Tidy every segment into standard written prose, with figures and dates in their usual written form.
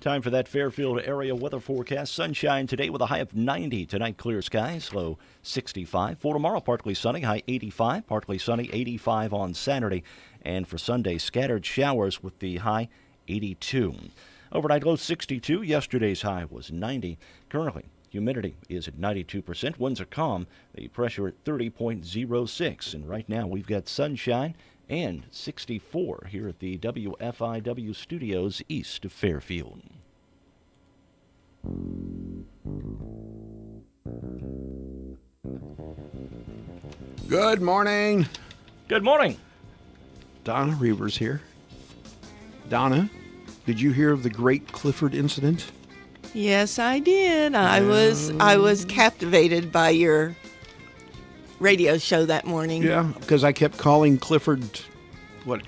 Time for that Fairfield area weather forecast. Sunshine today with a high of 90. Tonight, clear skies, low 65. For tomorrow, partly sunny, high 85. Partly sunny, 85 on Saturday. And for Sunday, scattered showers with the high 82. Overnight low 62. Yesterday's high was 90. Currently, humidity is at 92%. Winds are calm. The pressure at 30.06. And right now, we've got sunshine and 64 here at the WFIW studios east of Fairfield. Good morning. Good morning. Donna Reavers here. Donna, did you hear of the Great Clifford incident? Yes, I did. I was captivated by your radio show that morning. Yeah, because I kept calling Clifford,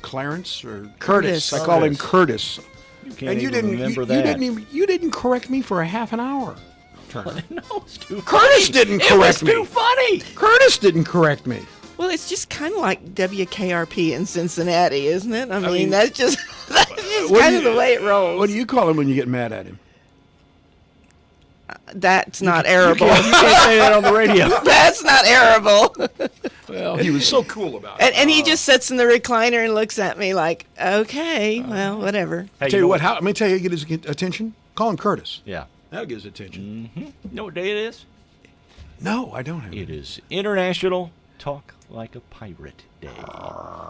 Clarence or Curtis. I called him Curtis. You can't And you even didn't remember you that. you didn't correct me for a half an hour. Turner. No, it's too Curtis funny. didn't It correct was me. too funny. Curtis didn't correct me. Well, it's just kind of like WKRP in Cincinnati, isn't it? I mean, mean, that's just what kind do of the way it rolls. What do you call him when you get mad at him? That's not arable. You can't say that on the radio. That's not arable. Well, he was so cool about it. And he just sits in the recliner and looks at me like, okay, well, whatever. Hey, Tell you what, let me tell you how you get his attention. Call him Curtis. Yeah. That'll get his attention. You know what day it is? No, I don't have It is International Talk Like a Pirate Day.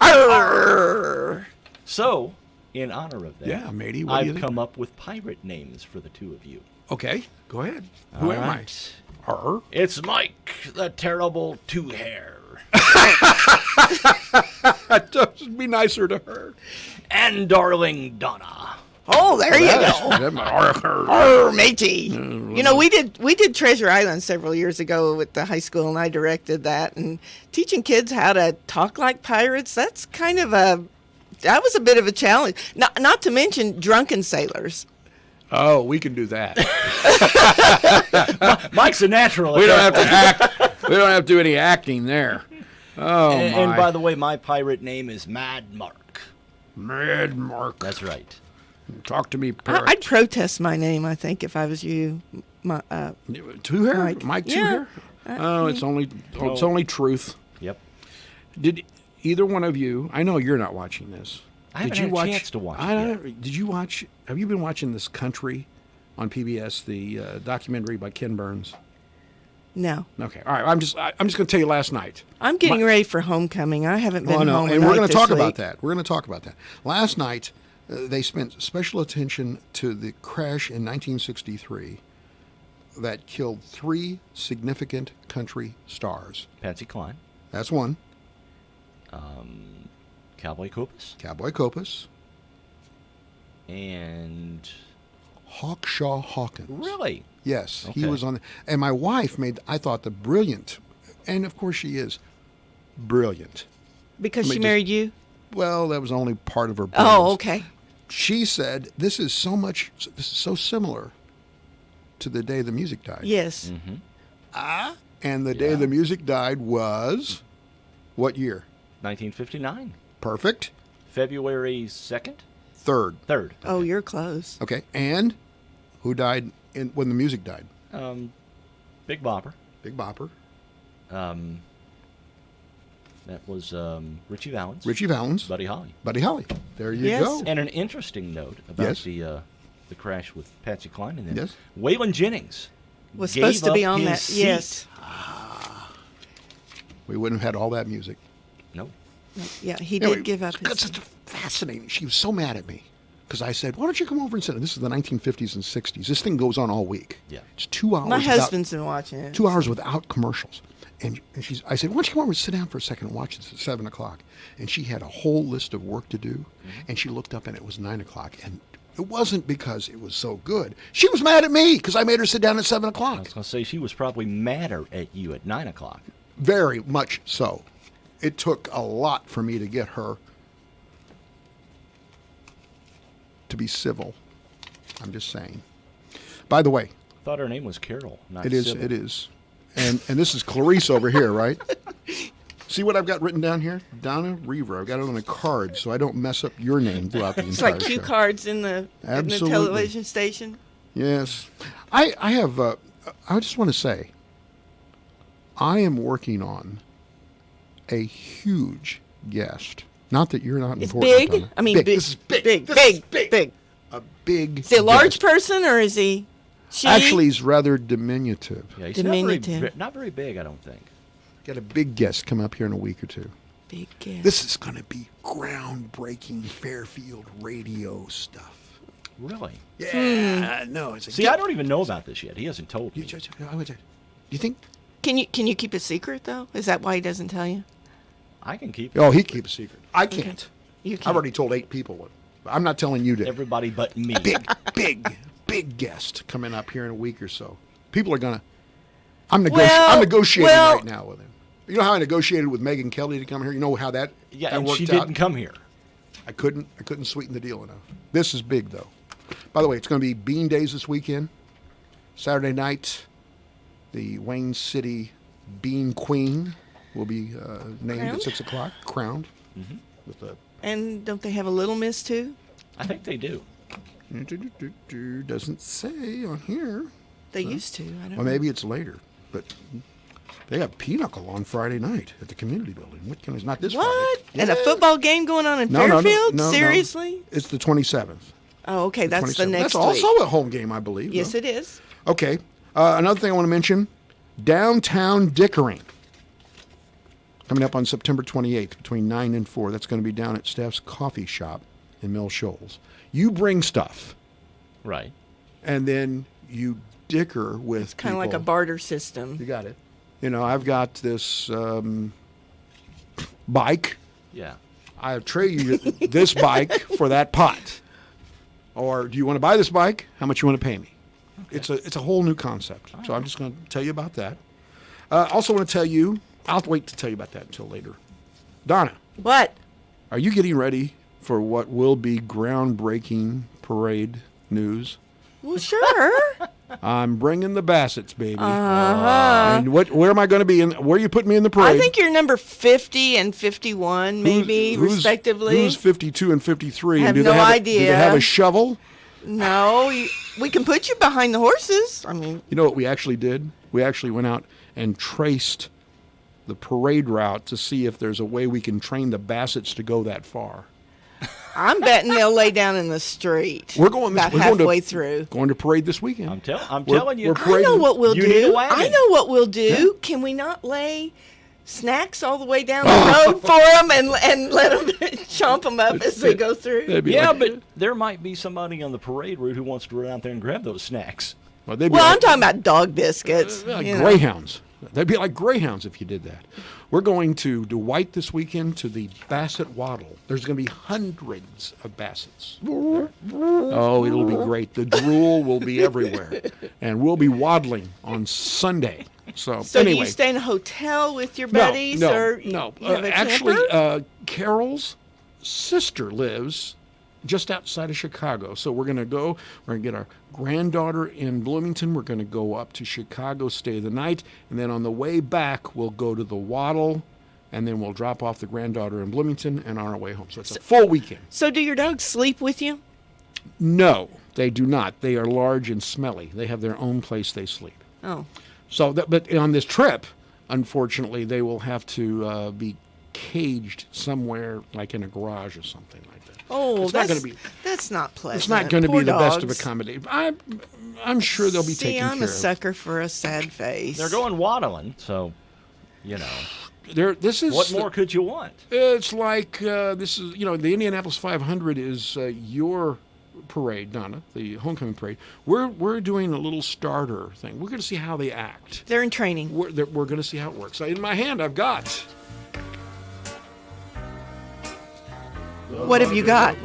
Arr. So, in honor of that, Yeah, matey, what do you I've think? come up with pirate names for the two of you. Okay, go ahead. Who am I? Right. Her? It's Mike, the terrible two-hair, Just be nicer to her. and darling Donna. Oh, there you go. Her. Arr, matey. You know, we did Treasure Island several years ago with the high school, and I directed that. And teaching kids how to talk like pirates, that was a bit of a challenge. Not to mention drunken sailors. Oh, we can do that. Mike's a natural. We don't have to act. We don't have to do any acting there. Oh, And my. by the way, my pirate name is Mad Mark. Mad Mark. That's right. Talk to me, parrot. I'd protest my name, I think, if I was you. Two hair? Mike. Two Yeah. hair? Oh, it's only truth. Yep. Did either one of you? I know you're not watching this. I haven't Did you had a watch? chance to watch I it don't. Did you watch? Have you been watching This Country on PBS? The documentary by Ken Burns. No. Okay. All right. I'm just going to tell you last night. I'm getting ready for homecoming. I haven't been home and we're going to talk about that. We're going to talk about that. Last night, they spent special attention to the crash in 1963 that killed 3 significant country stars. Patsy Cline, That's one. Cowboy Copas, Cowboy Copas, and Hawkshaw Hawkins. really, Yes, he Okay. was on. And my wife made, I thought, the brilliant, and of course she is brilliant. because Let she me married you? Well, that was only part of her brilliance. Oh, okay. She said, this is so similar to the day the music died. Yes. And the day the music died was what year? 1959, Perfect. February 2nd, Third. 3rd. Oh, you're close. Okay. And who died when the music died? Big Bopper. Big Bopper. That was Richie Valens. Richie Valens. Buddy Holly. Buddy Holly. There you Yes. go. And an interesting note about Yes. the crash with Patsy Cline and then Yes. Waylon Jennings Was gave supposed to be up on his that. seat. Yes. We wouldn't have had all that music. No. Yeah, he Anyway, did give up That's his. just fascinating. She was so mad at me because I said, why don't you come over and sit? This is the 1950s and 60s. This thing goes on all week. Yeah. It's 2 hours. My without- husband's been watching it. 2 hours without commercials. And I said, why don't you come over and sit down for a second and watch this at 7 o'clock? And she had a whole list of work to do. And she looked up and it was 9 o'clock. And it wasn't because it was so good. She was mad at me because I made her sit down at 7 I o'clock. was going to say she was probably madder at you at 9 o'clock. Very much so. It took a lot for me to get her to be civil. I'm just saying. By the way, Thought her name was Carol, not it is. Sybil. It is. And this is Clarice over here, right? See what I've got written down here? Donna Reaver. I've got it on a card so I don't mess up your name throughout the It's entire like cue show. cards in the Absolutely. television station. Yes. I have, I just want to say, I am working on a huge guest. Not that you're not It's important. big. Donna. I mean, big. This is big. Big. This Big. is big. Big. A big Is he a large guest. person or is he? She? Actually, he's rather diminutive. Yeah, he's Diminutive. not very big, I don't think. Got a big guest come up here in a week or two. Big guess. This is going to be groundbreaking Fairfield radio stuff. Really? Yeah, no, it's a See, I don't even know about this yet. He hasn't told me. You think? Can you keep a secret though? Is that why he doesn't tell you? I can keep it. Oh, he keeps a secret. I can't. You I've can. already told 8 people. I'm not telling you to. Everybody but me. Big guest coming up here in a week or so. People are gonna. I'm Well, negotiating well- right now with him. You know how I negotiated with Megyn Kelly to come here? You know how that Yeah, that and worked she out? didn't come here. I couldn't sweeten the deal enough. This is big though. By the way, it's going to be Bean Days this weekend. Saturday night, the Wayne City Bean Queen will be named Crowned? at 6 o'clock, crowned with a. And don't they have a Little Miss too? I think they do. Doesn't say on here. They used to. I don't Well, know. maybe it's later, but they have Pinochle on Friday night at the community building. It's not this What? Friday. And a Yeah. football game going on in No, no, no, Fairfield? no, no. Seriously? It's the 27th. Oh, okay. That's the 27th. next That's week. also a home game, I believe. Yes, though. it is. Okay. Another thing I want to mention, downtown Dickering. Coming up on September 28th between 9 and 4. That's going to be down at Steph's Coffee Shop in Mill Shoals. You bring stuff, Right. and then you dicker with It's kind of like a people. barter system. You got it. You know, I've got this bike. Yeah. I'll trade you this bike for that pot. Or do you want to buy this bike? How much you want to pay me? It's a whole new concept. So I'm just going to tell you about that. Also want to tell you, I'll wait to tell you about that until later. Donna, What? are you getting ready for what will be groundbreaking parade news? Well, sure. I'm bringing the Bassets, baby. Uh-huh. And where am I going to be? Where are you putting me in the parade? I think you're number 50 and 51, maybe, respectively. Who's 52 and 53? I and have do no they have idea. Do they have a shovel? No, we can put you behind the horses. I mean, You know what we actually did? We actually went out and traced the parade route to see if there's a way we can train the Bassets to go that far. I'm betting they'll lay down in the street. We're going about we're going to- halfway through. Going to parade this weekend. I'm We're- telling you. we're I know parading- what we'll You need a do. wagon. I know what we'll do. Can we not lay snacks all the way down the road for them and let them chomp them up as they go through? They'd be Yeah, like- but there might be somebody on the parade route who wants to run out there and grab those snacks. well, they'd be Well, like, I'm talking about dog biscuits. like you know. greyhounds. They'd be like greyhounds if you did that. We're going to Dwight this weekend to the Bassett Waddle. There's going to be hundreds of Bassets. Oh, it'll be great. The drool will be everywhere. And we'll be waddling on Sunday. So So anyway. do you stay in a hotel with your buddies, no, or no. you have a Actually, camper? Carol's sister lives just outside of Chicago. So we're going to go. We're going to get our granddaughter in Bloomington. We're going to go up to Chicago, stay the night, and then on the way back, we'll go to the Waddle, and then we'll drop off the granddaughter in Bloomington and on our way home. So it's a full weekend. So do your dogs sleep with you? No, they do not. They are large and smelly. They have their own place they sleep. Oh, So, but on this trip, unfortunately, they will have to be caged somewhere, like in a garage or something like that. oh, It's not that's gonna be- that's not pleasant. It's not going to Poor be the best of dogs. accommodations. I'm sure they'll be See, taken I'm care a sucker for a sad face. They're going waddling, so, you know. of. This is What more could you want? It's like this is the Indianapolis 500 is your parade, Donna, the homecoming parade. We're doing a little starter thing. We're going to see how they act. They're in training. We're going to see how it works. In my hand, I've got. What have you got?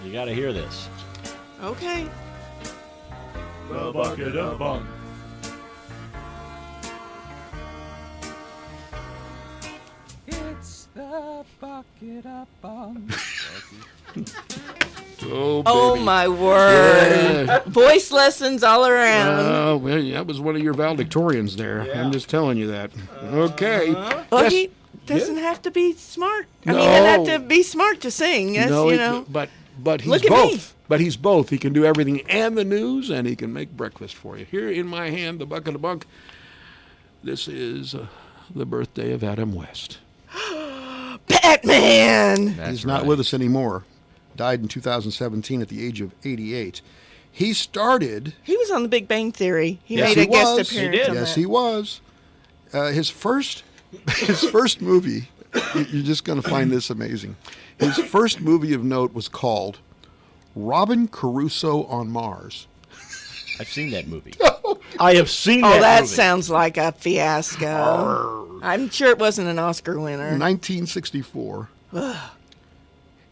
You got to hear this. Okay. The bucket of bunk. It's the bucket of bunk. Oh, Oh baby. my word! Yeah. Voice lessons all around. Oh, well, that was one of your valedictorians there. I'm just telling you that. Okay. Well, Yes, doesn't have to be smart. I No. mean, it have to be smart to sing. That's, no, you know. but he's Look at both. me. But he's both. He can do everything and the news, and he can make breakfast for you. Here in my hand, the bucket of bunk. This is the birthday of Adam West. Batman. He's not with us anymore. Died in 2017 at the age of 88. He started. He was on The Big Bang Theory. He Yes, made a he guest was. appearance. He did. on Yes, that. he was. His first movie. You're just going to find this amazing. His first movie of note was called Robin Crusoe on Mars. I've seen that movie. I have seen Oh, that that movie. sounds like a fiasco. I'm sure it wasn't an Oscar winner. 1964.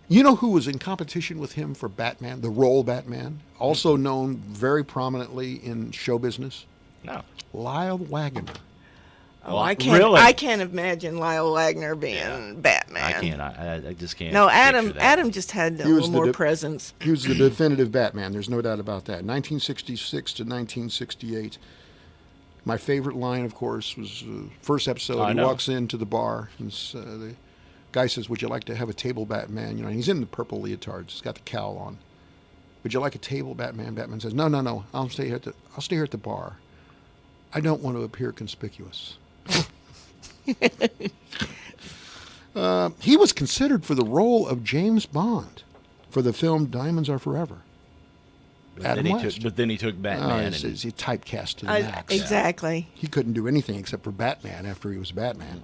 You know who was in competition with him for Batman, the role Batman? Also known very prominently in show business? No. Lyle Waggoner. Oh, I can't. Really? I can't imagine Lyle Wagner being Batman. I can't. I just can't. No, picture Adam. that. Adam just had a He was little the more de- presence. He was the definitive Batman. There's no doubt about that. 1966 to 1968. My favorite line, of course, was first episode. I He know. walks into the bar, and the guy says, "Would you like to have a table, Batman?" You know, and he's in the purple leotards. He's got the cowl on. "Would you like a table, Batman?" Batman says, "No, no, no. I'll stay here at the bar. I don't want to appear conspicuous." He was considered for the role of James Bond for the film Diamonds Are Forever. Adam West. But then he took Batman. He typecast to the max. Exactly. He couldn't do anything except for Batman after he was Batman.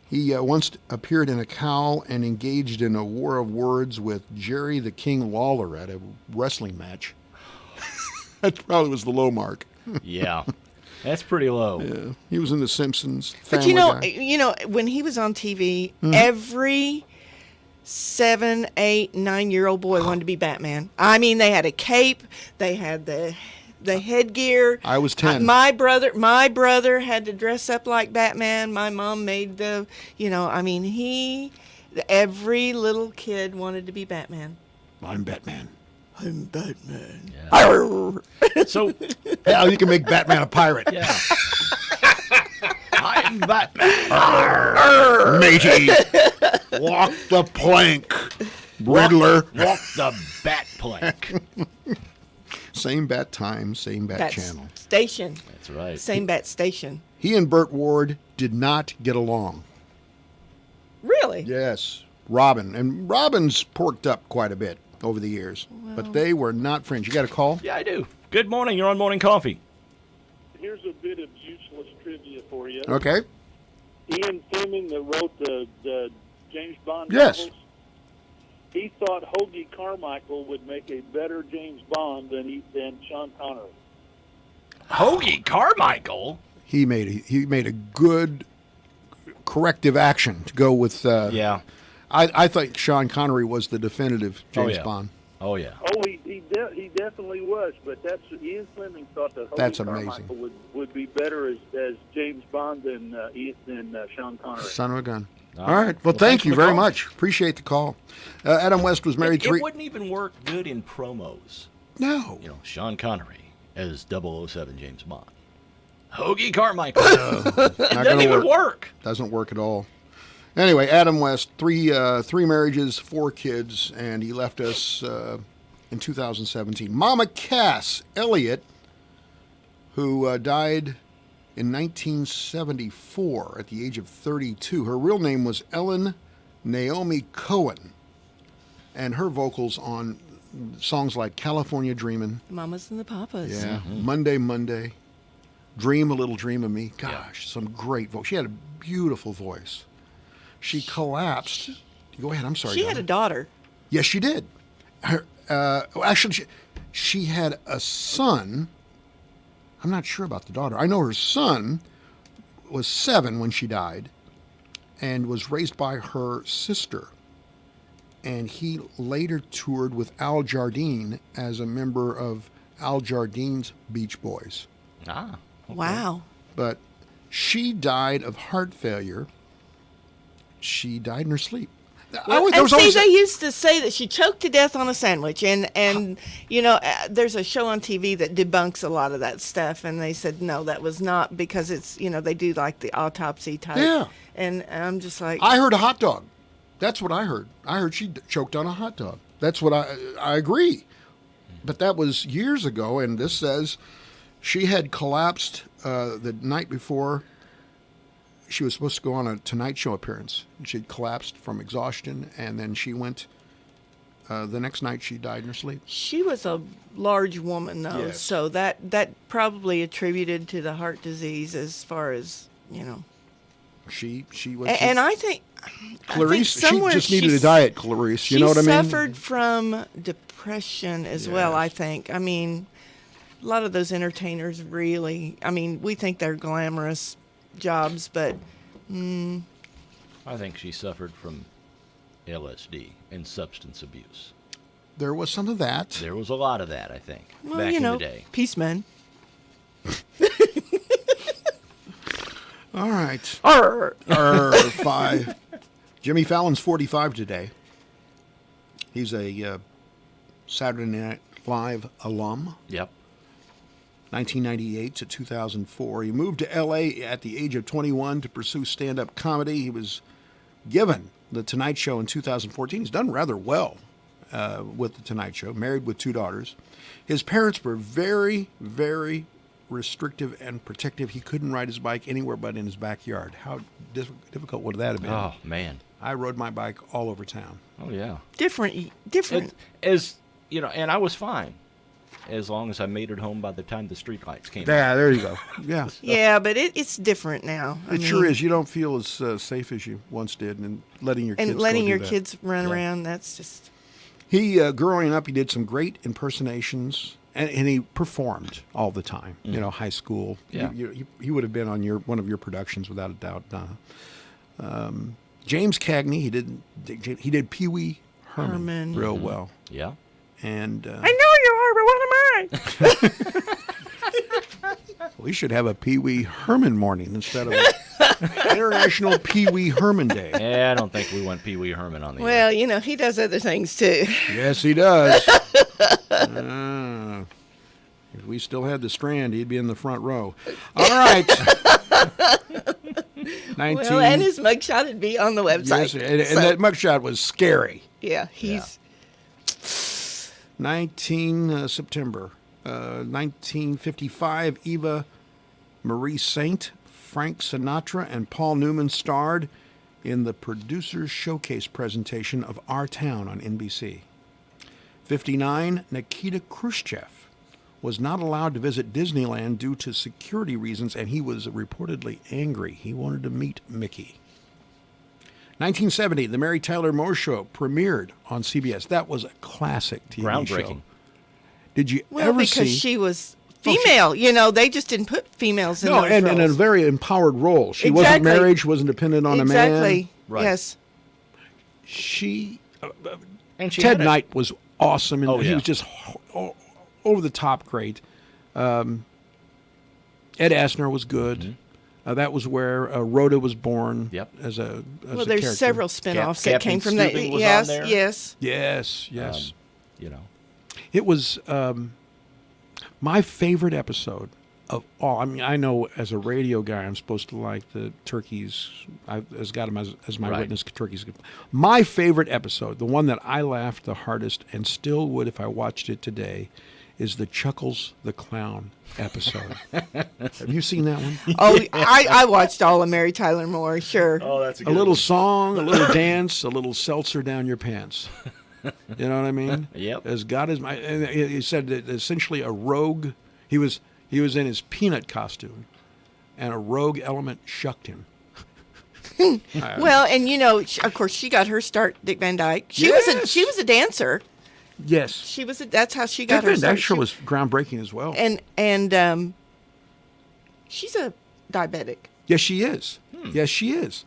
He once appeared in a cowl and engaged in a war of words with Jerry the King Lawler at a wrestling match. That probably was the low mark. Yeah, that's pretty low. Yeah. He was in The Simpsons. But Family you know, when he was on TV, Mm-hmm. every 7, 8, 9-year-old boy wanted to be Batman. I mean, they had a cape, they had the headgear. I was 10. My brother had to dress up like Batman. My mom made the, you know, I mean, every little kid wanted to be Batman. I'm Batman. I'm Batman. So, Hell, you can make Batman a pirate. yeah. I'm Batman. Matey, walk the plank. Riddler. Walk the bat plank. Same bat time, same bat That's channel. station. That's right. Same bat station. He and Burt Ward did not get along. Really? Yes, Robin. And Robin's porked up quite a bit over the years, but they were not friends. You got a call? Yeah, I do. Good morning. You're on Morning Coffee. Here's a bit of useless trivia for you. Okay. Ian Fleming, that wrote the James Bond Yes. novels, he thought Hoagie Carmichael would make a better James Bond than Sean Connery. Hoagie Carmichael. He made a good corrective action to go with. Yeah. I think Sean Connery was the definitive James yeah. Bond. Oh yeah. Oh, he definitely was, but Ian Fleming thought that Hoagie That's amazing. Carmichael would be better as James Bond than Sean Connery. Son of a gun. All All right. right. Well, Well, thank thanks you for the very call. much. Appreciate the call. Adam West was married It three. wouldn't even work good in promos. No. You know, Sean Connery as 007 James Bond. Hoagie Carmichael. Not Doesn't going to even work. work. Doesn't work at all. Anyway, Adam West, three marriages, 4 kids, and he left us in 2017. Mama Cass Elliott, who died in 1974 at the age of 32. Her real name was Ellen Naomi Cohen, and her vocals on songs like California Dreamin', Mamas and the Papas. yeah, Monday, Dream a Little Dream of Me. Gosh, some great voice. She had a beautiful voice. She collapsed. Go ahead. I'm sorry. She had Donna. a daughter. Yes, she did. Her, actually, she had a son. I'm not sure about the daughter. I know her son was 7 when she died and was raised by her sister. And he later toured with Al Jardine as a member of Al Jardine's Beach Boys. Ah. okay. Wow. But she died of heart failure. She died in her sleep. there And was see, always they used to say that she choked to death on a sandwich, and there's a show on TV that debunks a lot of that stuff, and they said no, that was not, because it's they do like the autopsy type. Yeah. And I'm just like, I heard a hot dog. That's what I heard. I heard she choked on a hot dog. That's what I agree. But that was years ago, and this says she had collapsed the night before she was supposed to go on a Tonight Show appearance. She'd collapsed from exhaustion, and then she went. The next night, she died in her sleep. she was a large woman though, Yes. so that probably attributed to the heart disease, as far as She was. And I think Clarice, she somewhere just needed a she's- diet, Clarice. You know what I mean? She suffered from depression as well, I Yes. think. I mean, a lot of those entertainers really, we think they're glamorous jobs, but I think she suffered from LSD and substance abuse. There was some of that. There was a lot of that, I think, well, back in the day. peace men. All right. Arr. 5. Jimmy Fallon's 45 today. He's a Saturday Night Live alum, Yep. 1998 to 2004. He moved to L.A. at the age of 21 to pursue stand-up comedy. He was given The Tonight Show in 2014. He's done rather well with The Tonight Show, married with 2 daughters. His parents were very, very restrictive and protective. He couldn't ride his bike anywhere but in his backyard. How difficult would that have been? Oh, man. I rode my bike all over town. Oh, yeah. Different. And I was fine as long as I made it home by the time the streetlights came on. Yeah, there you go. Yeah. Yeah, but it's different now. It sure is. You don't feel as safe as you once did, and letting your kids And letting go do your that. kids run around, that's just. He growing up, he did some great impersonations, and he performed all the time. You know, high school. Yeah. He would have been on one of your productions without a doubt. James Cagney, he did Pee Wee Herman real well, Yeah. and I know you are, but what am I? we should have a Pee Wee Herman morning instead of International Pee Wee Herman Day. Yeah, I don't think we want Pee Wee Herman on the air. Well, he does other things too. Yes, he does. If we still had the Strand, he'd be in the front row. All right. 19. Well, and his mugshot would be on the website. Yes, and So, that mugshot was scary. yeah, he's September 1955. Eva Marie Saint, Frank Sinatra, and Paul Newman starred in the Producers Showcase presentation of Our Town on NBC. 59. Nikita Khrushchev was not allowed to visit Disneyland due to security reasons, and he was reportedly angry. He wanted to meet Mickey. 1970, The Mary Tyler Moore Show premiered on CBS. That was a classic TV show. Groundbreaking. Did you well ever because see? she was female. They just didn't put females in No, those and in a roles. very empowered role. She wasn't Exactly. married. She wasn't dependent on a man. Exactly. Right. Yes. She And she Ted had a- Knight was awesome, and Oh, he yeah. was just over the top great. Ed Asner was good. That was where Rhoda was born. Yep. As a Well, there's character. several spin-offs that Captain came from that. Stubing was on Yes. there. Yes. Yes, yes. You know. It was my favorite episode of all. I mean, I know as a radio guy, I'm supposed to like the turkeys. I've got them as my Right. witness. Turkeys. My favorite episode, the one that I laughed the hardest and still would if I watched it today, is the Chuckles the Clown episode. Have you seen that one? Oh, I watched all of Mary Tyler Moore. Sure. that's A little song, a little dance, a little seltzer down your pants. You know what I mean? Yep. As God is my. And he said that essentially a rogue. He was in his peanut costume, and a rogue element shucked him. Well, and of course, she got her start. Dick Van Dyke. She Yes. was a dancer. Yes. That's how she got Dick her Van start. Dyke show was groundbreaking as well. And she's a diabetic. Yes, she is. Yes, she is.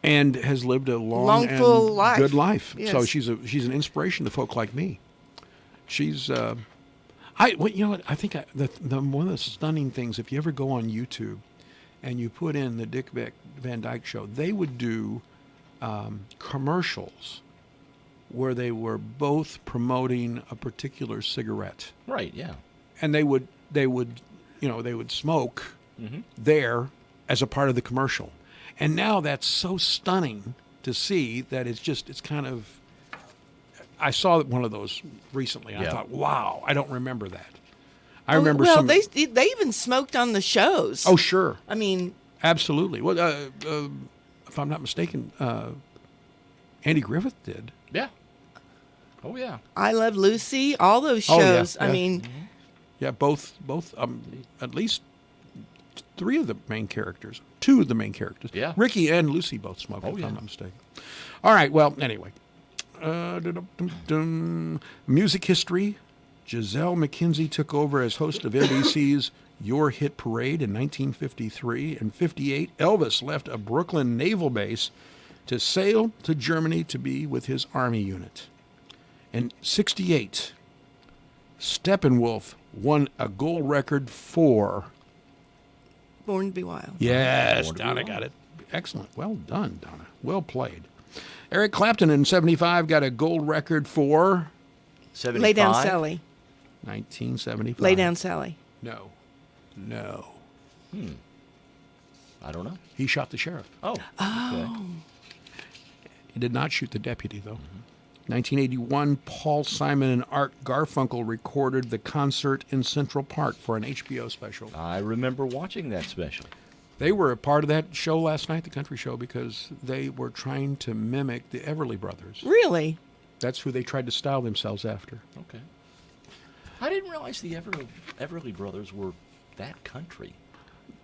And has lived a long and full life. good life. Yes. So she's an inspiration to folk like me. She's I think one of the stunning things, if you ever go on YouTube and you put in the Dick Van Dyke Show, they would do commercials where they were both promoting a particular cigarette, Right, yeah. and they would smoke there as a part of the commercial. And now that's so stunning to see that it's kind of. I saw one of those recently. And I Yeah. thought, wow, I don't remember that. I remember well, some. they even smoked on the shows. Oh, sure. I mean, Absolutely. Well, if I'm not mistaken, Andy Griffith did. Yeah. Oh, yeah. I Love Lucy, all those Oh, yeah, shows. I yeah. mean, Yeah, both. At least three of the main characters, two of the main characters. Yeah. Ricky and Lucy both smoked, Oh, if yeah. I'm not mistaken. All right. Well, anyway. Music history. Giselle McKenzie took over as host of NBC's Your Hit Parade in 1953. In 58, Elvis left a Brooklyn naval base to sail to Germany to be with his army unit. In 68, Steppenwolf won a gold record for. Born to Be Wild. Yes, Born to Be Donna Wild. got it. Excellent. Well done, Donna. Well played. Eric Clapton in 75 got a gold record for 75. Lay Down Sally. 1975. Lay Down Sally. No. I don't know. He shot the sheriff. Oh. Okay. He did not shoot the deputy, though. 1981, Paul Simon and Art Garfunkel recorded the concert in Central Park for an HBO special. I remember watching that special. They were a part of that show last night, the country show, because they were trying to mimic the Everly Brothers. Really? That's who they tried to style themselves after. Okay. I didn't realize the Everly Brothers were that country.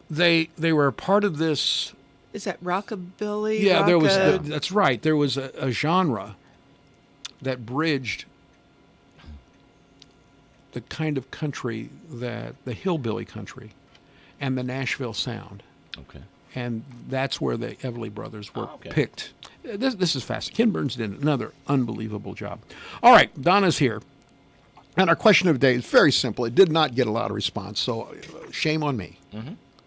They were a part of this. Is that rockabilly? Yeah, there was. rocka- That's right. There was a genre that bridged the kind of country that the hillbilly country and the Nashville sound. Okay. And that's where the Everly Brothers were okay. picked. This is fast. Ken Burns did another unbelievable job. All right, Donna's here. And our question of the day is very simple. It did not get a lot of response, so shame on me.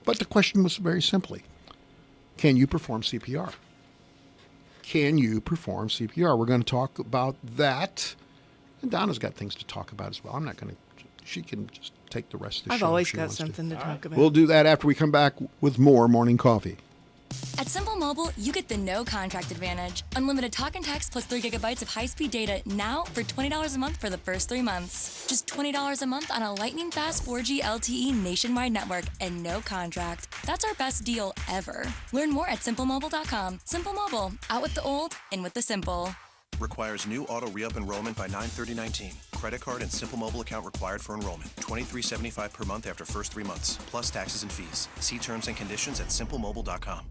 But the question was very simply, can you perform CPR? Can you perform CPR? We're going to talk about that. And Donna's got things to talk about as well. I'm not going to, she can just take the rest of the I've show. if always she got wants to. something to talk about. We'll do that after we come back with more Morning Coffee. At Simple Mobile, you get the no contract advantage. Unlimited talk and text plus 3 gigabytes of high-speed data now for $20 a month for the first 3 months. Just $20 a month on a lightning-fast 4G LTE nationwide network and no contract. That's our best deal ever. Learn more at simplemobile.com. Simple Mobile, out with the old, in with the simple. Requires new auto re-up enrollment by 9/30/19. Credit card and Simple Mobile account required for enrollment. $23.75 per month after first 3 months, plus taxes and fees. See terms and conditions at simplemobile.com.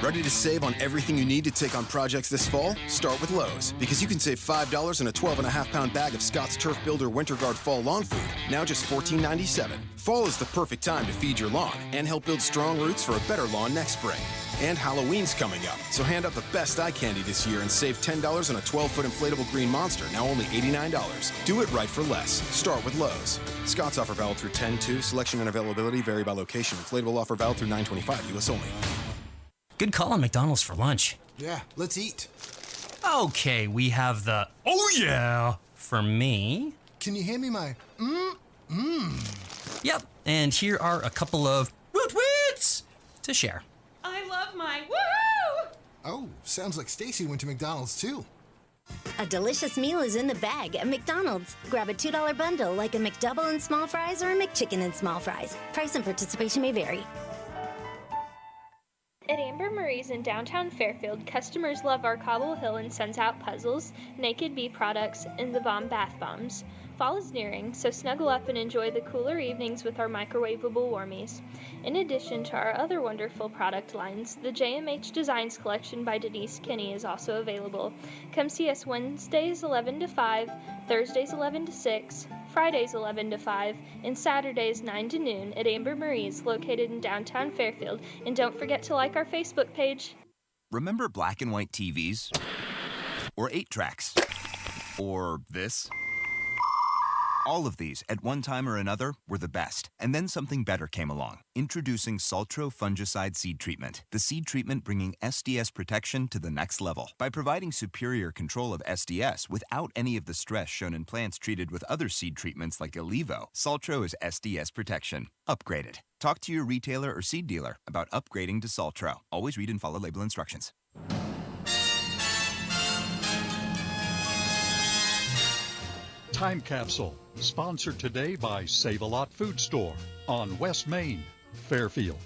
Ready to save on everything you need to take on projects this fall? Start with Lowe's, because you can save $5 on a 12.5-pound bag of Scott's Turf Builder Winter Guard Fall Lawn Food, now just $14.97. Fall is the perfect time to feed your lawn and help build strong roots for a better lawn next spring. And Halloween's coming up, so hand out the best eye candy this year and save $10 on a 12-foot inflatable green monster, now only $89. Do it right for less. Start with Lowe's. Scott's offer valid through 10/2. Selection and availability vary by location. Inflatable offer valid through 9/25. U.S. only. Good call on McDonald's for lunch. Yeah, let's eat. Okay, we have the oh yeah for me. Can you hand me my Yep, and here are a couple of woot woots to share. I love my woohoo! Oh, sounds like Stacy went to McDonald's too. A delicious meal is in the bag at McDonald's. Grab a $2 bundle like a McDouble and small fries or a McChicken and small fries. Price and participation may vary. At Amber Marie's in downtown Fairfield, customers love our Cobble Hill and Suns Out puzzles, Naked Bee products, and the Bomb Bath Bombs. Fall is nearing, so snuggle up and enjoy the cooler evenings with our microwavable warmies. In addition to our other wonderful product lines, the JMH Designs collection by Denise Kinney is also available. Come see us Wednesdays 11 to 5, Thursdays 11 to 6, Fridays 11 to 5, and Saturdays 9 to noon at Amber Marie's, located in downtown Fairfield. And don't forget to like our Facebook page. Remember black and white TVs? 'Or 8 tracks? Or this? All of these, at one time or another, were the best. And then something better came along. Introducing Saltro Fungicide Seed Treatment. The seed treatment bringing SDS protection to the next level. By providing superior control of SDS without any of the stress shown in plants treated with other seed treatments like Elevo, Saltro is SDS protection. Upgrade it. Talk to your retailer or seed dealer about upgrading to Saltro. Always read and follow label instructions. Time Capsule, sponsored today by Save-A-Lot Food Store on West Main, Fairfield.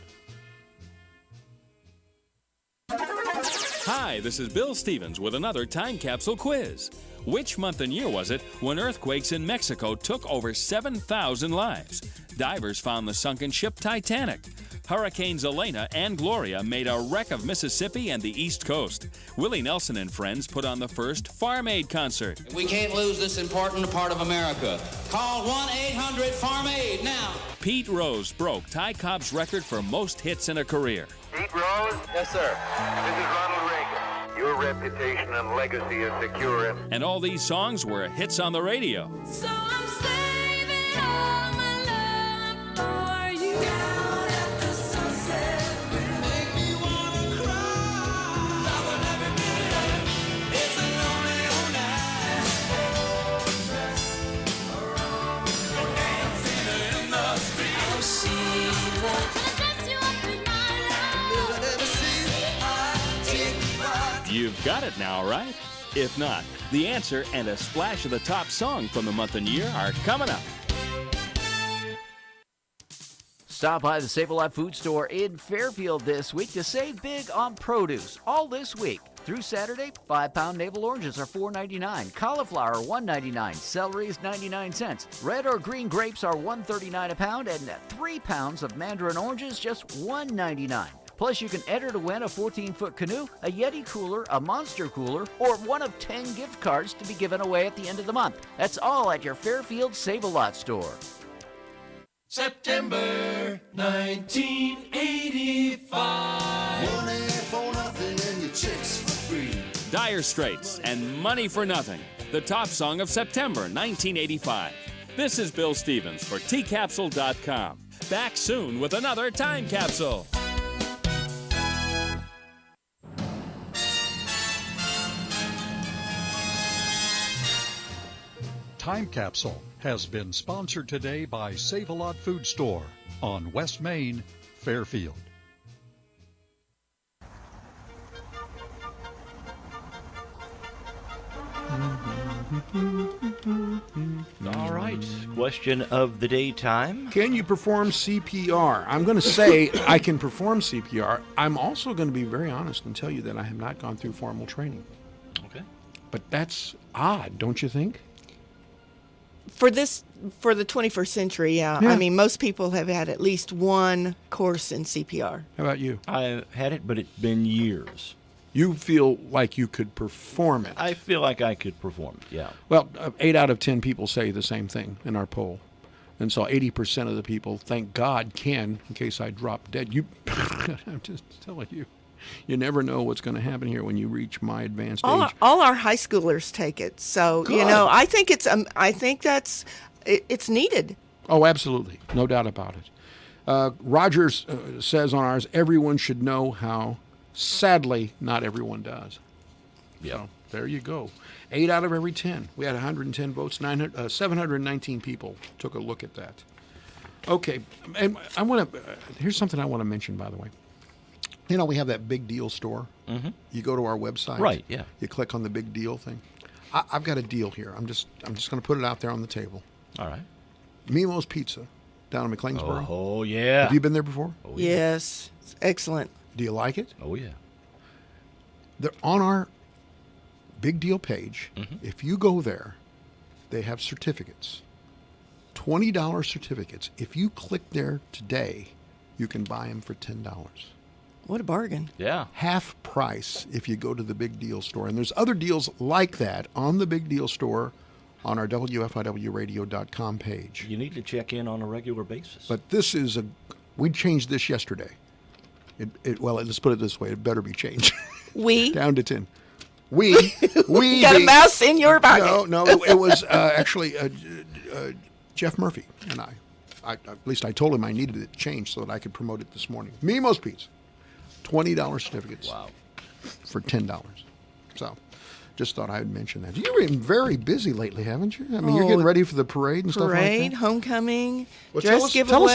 Hi, this is Bill Stevens with another Time Capsule quiz. Which month and year was it when earthquakes in Mexico took over 7,000 lives? Divers found the sunken ship Titanic. Hurricanes Elena and Gloria made a wreck of Mississippi and the East Coast. Willie Nelson and friends put on the first Farm Aid concert. We can't lose this important part of America. Call 1-800-FARM-AID now. Pete Rose broke Ty Cobb's record for most hits in a career. Pete Rose? Yes, sir. This is Ronald Reagan. Your reputation and legacy is secure. And all these songs were hits on the radio. So I'm saving all my love for you. Down at the sunset, make me wanna cry. Loving every minute of it. It's a lonely old night. Go dancing in the street. Oh, she will dress you up in my love. Never see I take my. You've got it now, right? If not, the answer and a splash of the top song from the month and year are coming up. Stop by the Save-A-Lot Food Store in Fairfield this week to save big on produce. All this week through Saturday, 5-pound navel oranges are $4.99, cauliflower $1.99, celery is 99 cents, red or green grapes are $1.39 a pound, and 3 pounds of mandarin oranges just $1.99. Plus, you can enter to win a 14-foot canoe, a Yeti cooler, a Monster cooler, or one of 10 gift cards to be given away at the end of the month. That's all at your Fairfield Save-A-Lot store. September 1985. Money for nothing and your chicks for free. Dire Straits and Money for Nothing, the top song of September 1985. This is Bill Stevens for tcapsule.com. Back soon with another Time Capsule. Time Capsule has been sponsored today by Save-A-Lot Food Store on West Main, Fairfield. All right. Question of the day time. Can you perform CPR? I'm going to say I can perform CPR. I'm also going to be very honest and tell you that I have not gone through formal training. Okay. But that's odd, don't you think? For the 21st century, yeah. I mean, most people have had at least one course in CPR. How about you? I had it, but it's been years. You feel like you could perform it? I feel like I could perform it, yeah. Well, 8 out of 10 people say the same thing in our poll. And so 80% of the people, thank God, can, in case I drop dead. I'm just telling you. You never know what's going to happen here when you reach my advanced age. All our high schoolers take it, so Good. you know. I think it's it's needed. Oh, absolutely, no doubt about it. Rogers says on ours, everyone should know how. Sadly, not everyone does. Yeah. So, there you go. 8 out of every 10. We had 110 votes. 719 people took a look at that. Okay, and I want to. Here's something I want to mention, by the way. You know, we have that Big Deal store. Mm-hmm. You go to our website. Right, yeah. You click on the Big Deal thing. I've got a deal here. I'm just going to put it out there on the table. All right. Mimo's Pizza down in McLeansboro. Oh, yeah. Have you been there before? Oh, yeah. Yes. It's excellent. Do you like it? Oh, yeah. They're on our Big Deal page. Mm-hmm. If you go there, they have certificates. $20 certificates. If you click there today, you can buy them for $10. What a bargain. Yeah. Half price if you go to the Big Deal store. And there's other deals like that on the Big Deal store on our WFIWradio.com page. You need to check in on a regular basis. But this is we changed this yesterday. Well, let's put it this way. It better be changed. We? Down to 10. We got a mouse in your pocket. No, it was actually Jeff Murphy and I. At least I told him I needed it changed so that I could promote it this morning. Mimo's Pizza, $20 certificates. Wow. For $10. So, just thought I would mention that. You've been very busy lately, haven't you? I mean, you're getting ready for the parade and stuff like Parade, that. homecoming, Well, dress giveaway.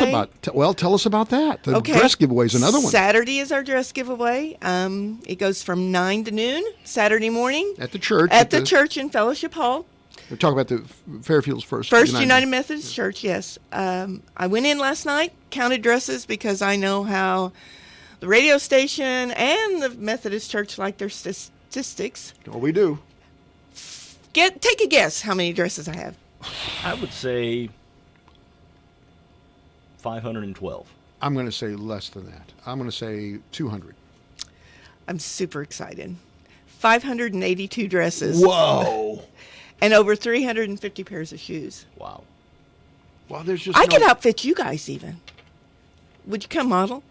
Tell us about that. The dress giveaway is another one. Saturday is our dress giveaway. It goes from 9 to noon Saturday morning At the church. at the church in Fellowship Hall. We're talking about the Fairfield's First United Methodist Church. Yes, I went in last night, counted dresses because I know how the radio station and the Methodist Church like their statistics. Oh, we do. Take a guess how many dresses I have. I would say 512. I'm going to say less than that. I'm going to say 200. I'm super excited. 582 dresses. Whoa. And over 350 pairs of shoes. Wow. Well, there's just I could outfit you guys even. Would you come model?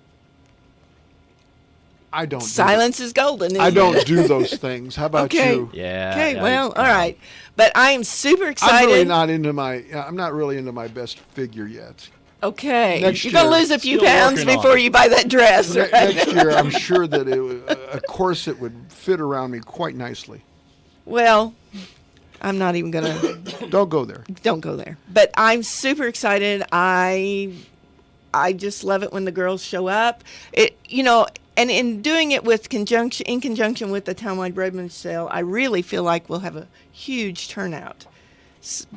I don't. Silence is golden. I don't do those things. How about you? Yeah. Okay. Well, all right. But I am super excited. I'm not really into my best figure yet. Okay. Next You're gonna year. lose a few Still pounds working on before it. you buy that dress. Right? Next year, I'm sure that a corset would fit around me quite nicely. Well, I'm not even gonna. Don't go there. Don't go there. But I'm super excited. I just love it when the girls show up. And in doing it in conjunction with the townwide Roadman sale, I really feel like we'll have a huge turnout.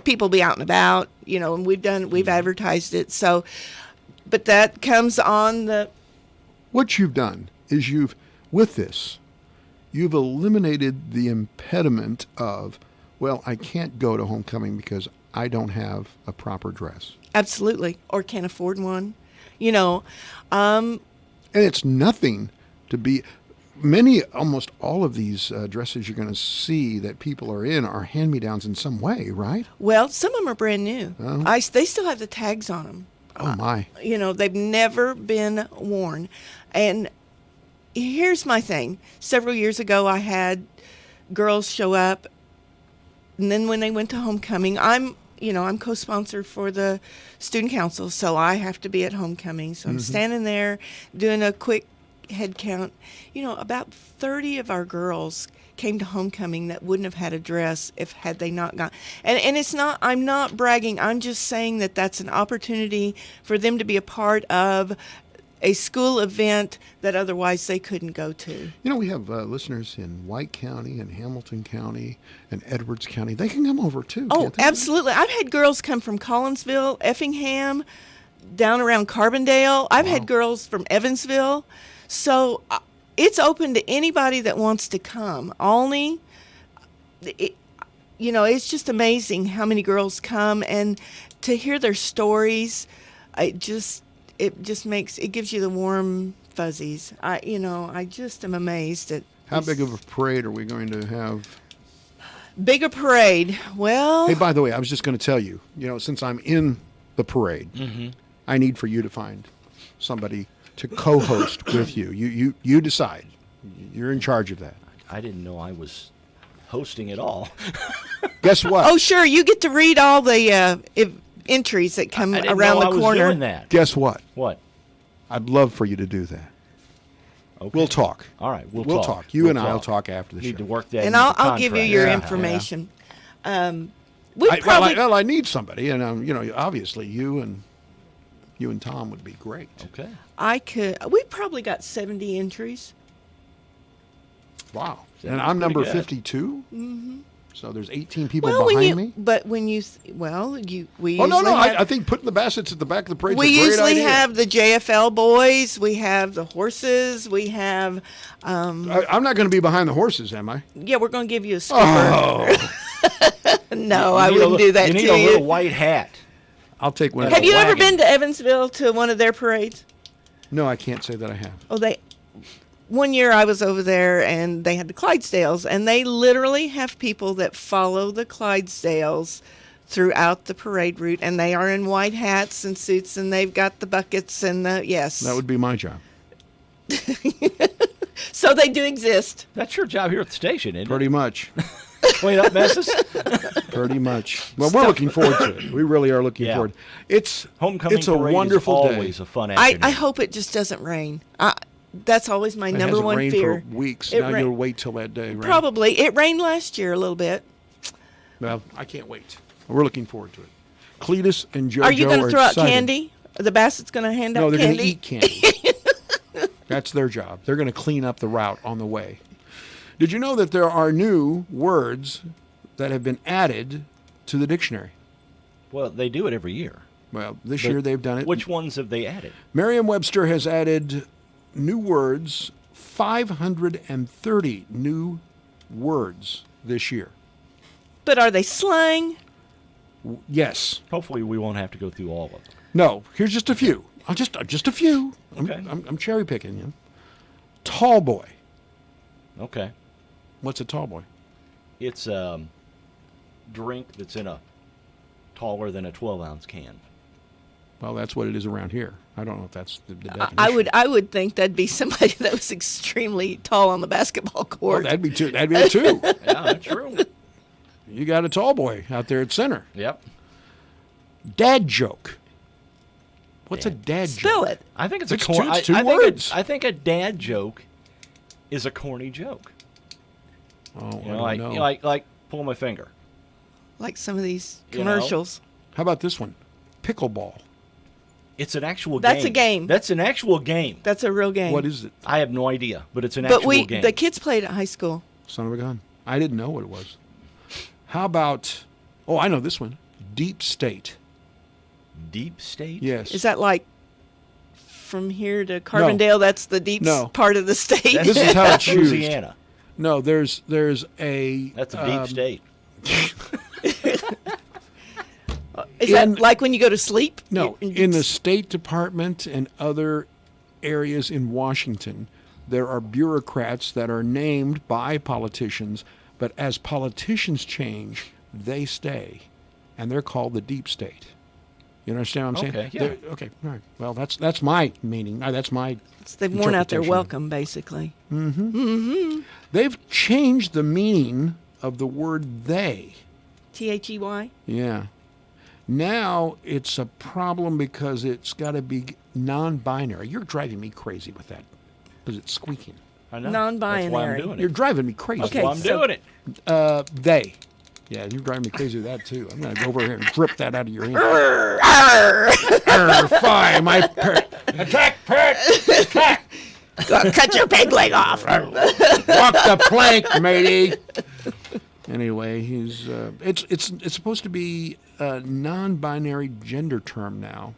People be out and about, and we've advertised it. So, but that comes on the. What you've done is you've eliminated the impediment of, well, I can't go to homecoming because I don't have a proper dress. Absolutely, or can't afford one, And it's nothing to be. Almost all of these dresses you're going to see that people are in are hand-me-downs in some way, right? Well, some of them are brand new. Oh. They still have the tags on them. Oh, my. They've never been worn. And here's my thing. Several years ago, I had girls show up, and then when they went to homecoming, I'm co-sponsor for the student council, so I have to be at homecoming. So I'm standing there doing a quick head count. About 30 of our girls came to homecoming that wouldn't have had a dress had they not gone. And it's not, I'm not bragging. I'm just saying that that's an opportunity for them to be a part of a school event that otherwise they couldn't go to. We have listeners in White County and Hamilton County and Edwards County. They can come over too. Oh, can't they? absolutely. I've had girls come from Collinsville, Effingham, down around Carbondale. I've had girls from Evansville. So it's open to anybody that wants to come. Olney, it's just amazing how many girls come, and to hear their stories, it just gives you the warm fuzzies. I just am amazed at How big of a parade are we going to have? Bigger parade. Well, Hey, by the way, I was just going to tell you, since I'm in the parade, I need for you to find somebody to co-host with you. You decide. You're in charge of that. I didn't know I was hosting it all. Guess what? oh, sure, you get to read all the entries that come I didn't around know the I was corner. doing that. Guess what? What? I'd love for you to do that. Okay. We'll talk. All right, we'll talk. You We'll and I will talk. talk after the Need show. to work that And into I'll the give you contract. your Yeah, information. I need somebody, and obviously you and Tom would be great. Okay. We probably got 70 entries. Wow. That'd And be I'm pretty number good. 52. Mm-hmm. So there's 18 people Well, behind me. but when you, we Oh, no, usually have, I think putting the baskets at the back of the parade we is a great usually idea. have the JFL boys, we have the horses, we have, I'm not going to be behind the horses, am I? yeah, we're going to give you a skipper. Oh. No, You I need wouldn't do that You to need a you. little white hat. I'll take one. Have you ever wagon. been to Evansville to one of their parades? No, I can't say that I have. Oh, one year I was over there and they had the Clydesdales, and they literally have people that follow the Clydesdales throughout the parade route, and they are in white hats and suits, and they've got the buckets and yes. That would be my job. So they do exist. That's your job here at the station, isn't Pretty much. it? Clean up messes. Pretty much. Well, we're looking forward to it. We really are looking forward. It's Homecoming It's a parade wonderful is always day. a fun afternoon. I hope it just doesn't rain. That's always my It number hasn't one rained fear. for weeks. It Now ra- you'll wait till that day, right? Probably. It rained last year a little bit. Well, I can't wait. We're looking forward to it. Cletus and JoJo Are you going to throw out excited. candy? The Bassett's going to hand No, out they're candy? going to eat candy. That's their job. They're going to clean up the route on the way. Did you know that there are new words that have been added to the dictionary? Well, they do it every year. Well, this But year they've done it. Which ones have they added? Merriam-Webster has added new words, 530 new words this year. But are they slang? Yes. Hopefully we won't have to go through all of them. No, here's just a few. Just a few. Okay. I'm cherry picking you. Tall boy. Okay. What's a tall boy? It's a drink that's in a taller than a 12-ounce can. Well, that's what it is around here. I don't know if that's the definition. I would think that'd be somebody that was extremely tall on the basketball Well, court. that'd be two. That'd be a two. Yeah, true. You got a tall boy out there at center. Yep. Dad joke. What's a dad joke? Spell it. I think it's It's a corny. two words. I think a dad joke is a corny joke. Oh, You know, I don't know. like pull my finger. Like some of these You know? commercials. How about this one? Pickleball. It's an actual game. That's a game. That's an actual game. That's a real game. What is it? I have no idea, but it's an But actual game. the kids played at high school. Son of a gun. I didn't know what it was. How about, oh, I know this one. Deep state. Deep state? Yes. Is that like from here to Carbondale? That's the deep No. part of the state. This is how it's used. Louisiana. No, there's a. That's a deep state. Is that like when you go to sleep? No, in the State Department and other areas in Washington, there are bureaucrats that are named by politicians, but as politicians change, they stay, and they're called the deep state. You understand what I'm saying? Okay, yeah. Okay, all right. Well, that's my meaning. That's my. They've worn out their interpretation. welcome, basically. They've changed the meaning of the word they. THEY? Yeah. Now it's a problem because it's got to be non-binary. You're driving me crazy with that because it's squeaking. I know. Non-binary. That's why I'm doing You're it. driving me crazy. That's why I'm doing it. They. Yeah, you're driving me crazy with that too. I'm going to go over here and drip that out of your hand. Fine, my pet. Attack, pet. Attack. Cut your peg leg off. Walk the plank, matey. Anyway, he's it's supposed to be a non-binary gender term now.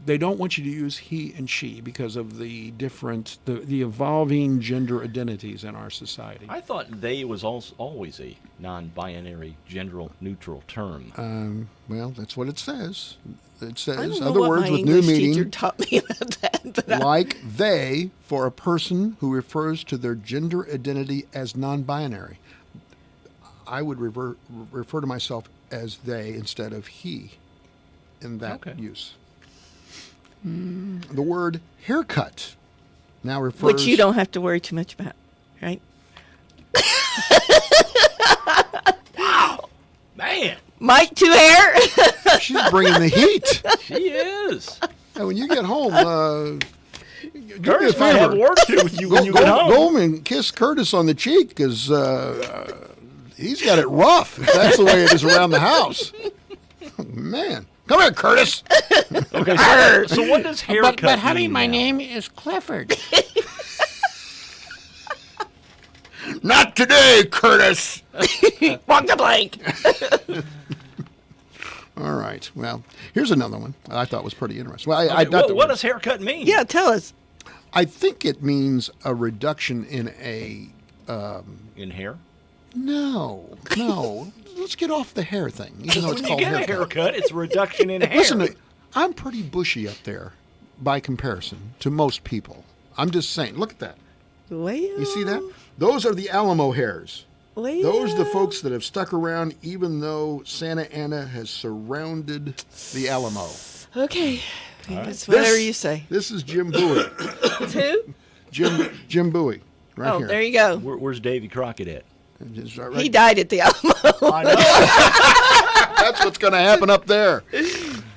They don't want you to use he and she because of the different the evolving gender identities in our society. I thought they was always a non-binary, gender-neutral term. Well, that's what it says. It I don't says know other what words my with new English teacher meaning, taught me about that. But like they, for a person who refers to their gender identity as non-binary. I would refer to myself as they instead of he in that use. The word haircut now refers... which you don't have to worry too much about, right? Man, Mike, two hair. She's bringing the heat. she is. And when you get home, do me a Curtis might have favor. work to do with you when you get home. Go home and kiss Curtis on the cheek because he's got it rough. If that's the way it is around the house. Oh, man. Come here, Curtis. Okay, so what does haircut But honey, mean my now? name is Clifford. Not today, Curtis. Walk the blank. All right. Well, here's another one I thought was pretty interesting. Well, Okay, what does haircut mean? Yeah, tell us. I think it means a reduction in a... In hair? No. Let's get off the hair thing. Even though it's When you called get a haircut, it's a reduction in hair. Listen, I'm pretty bushy up there by comparison to most people. I'm just saying. Look at that. Well, You see that? Those are the Alamo hairs. well, Those are the folks that have stuck around even though Santa Ana has surrounded the Alamo. Okay. It's whatever you say. This is Jim Bowie. It's who? Jim Bowie. Right here. there you go. Where's Davy Crockett at? It's right- He died at the Alamo. I know. That's what's going to happen up there.